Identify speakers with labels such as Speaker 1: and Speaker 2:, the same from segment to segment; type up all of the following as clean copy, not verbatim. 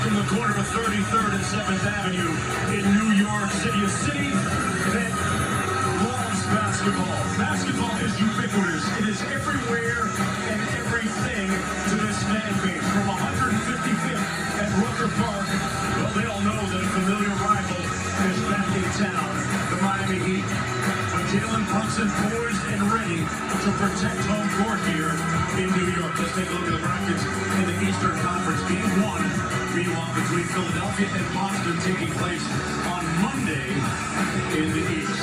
Speaker 1: from the corner of 33rd and 7th Avenue in New York City, a city that loves basketball. Basketball is ubiquitous. It is everywhere and everything to this fan base. From 155th at Rucker Park, well, they all know that a familiar rival is back in town, the Miami Heat. But Jalen Brunson poised and ready to protect home court here in New York. Let's take a look at the brackets in the Eastern Conference. Game 1, meanwhile, between Philadelphia and Boston, taking place on Monday in the East.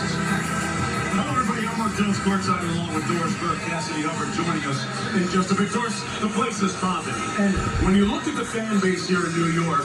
Speaker 1: Hello, everybody. I'm Mark Jones, courtside, along with Doris Burke, Cassidy Hubbard, joining us in just a bit. Doris, the place is popping. And when you look at the fan base here in New York,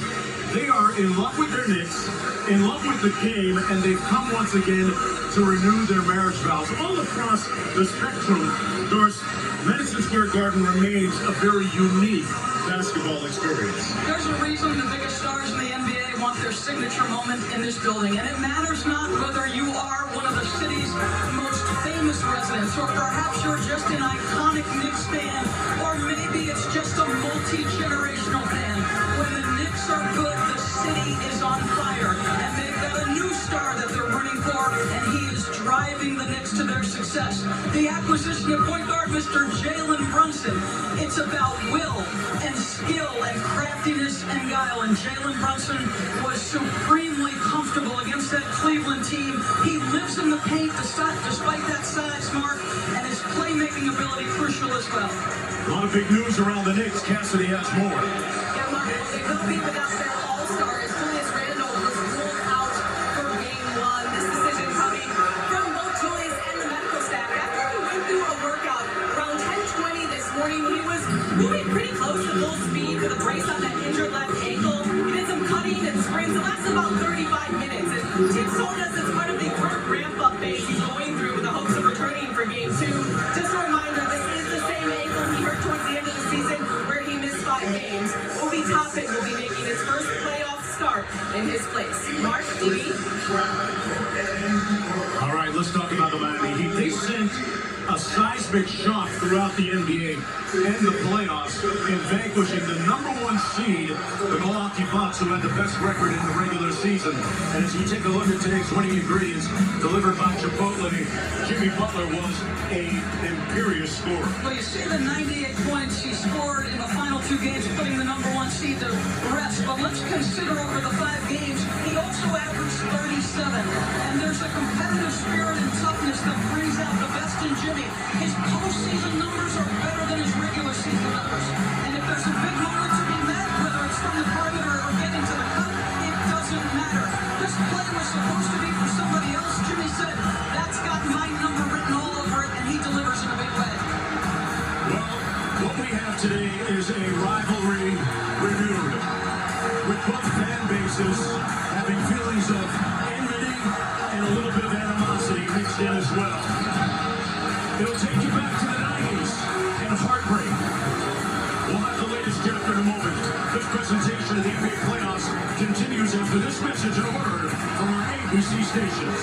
Speaker 1: they are in love with their Knicks, in love with the game, and they've come once again to renew their marriage vows. All across the spectrum, Doris, Madison Square Garden remains a very unique basketball experience.
Speaker 2: There's a reason the biggest stars in the NBA want their signature moment in this building, and it matters not whether you are one of the city's most famous residents, or perhaps you're just an iconic Knicks fan, or maybe it's just a multi-generational fan. When the Knicks are good, the city is on fire, and they've got a new star that they're rooting for, and he is driving the Knicks to their success. The acquisition of point guard Mr. Jalen Brunson. It's about will and skill and craftiness and guile, and Jalen Brunson was supremely comfortable against that Cleveland team. He lives in the paint despite that size mark, and his playmaking ability crucial as well.
Speaker 1: A lot of big news around the Knicks. Cassidy has more.
Speaker 3: Yeah, Mark, they will be without their all-star as Julius Randle was ruled out for Game 1. This decision coming from both Julius and the medical staff. After he went through a workout around 10:20 this morning, he was moving pretty close to full speed with a brace on that injured left ankle. He did some cutting and sprints. It lasted about 35 minutes. And teams told us it's part of the current ramp-up phase he's going through with the hopes of returning for Game 2. Just a reminder, this is the same ankle he hurt towards the end of the season where he missed 5 games. Obi Toppin will be making his first playoff start in his place. Mark, TV.
Speaker 1: All right, let's talk about the Miami Heat. They sent a seismic shock throughout the NBA and the playoffs in vanquishing the #1 seed, the Milwaukee Bucks, who had the best record in the regular season. And as we take a look at today's 20 ingredients delivered by Chipotle, Jimmy Butler was an imperious scorer.
Speaker 2: Well, you see the 98 points he scored in the final 2 games, putting the #1 seed to rest. But let's consider over the 5 games, he also averaged 37. And there's a competitive spirit and toughness that brings out the best in Jimmy. His postseason numbers are better than his regular season numbers. And if there's a big moment to be met, whether it's from the perimeter or getting to the cup, it doesn't matter. This play was supposed to be for somebody else. Jimmy said, that's got my number written all over it, and he delivers in a big way.
Speaker 1: Well, what we have today is a rivalry renewed, with both fan bases having feelings of enmity and a little bit of animosity mixed in as well. It'll take you back to the 90s and heartbreak. We'll have the latest chapter in a moment. This presentation of the NBA playoffs continues after this message and word from our ABC stations.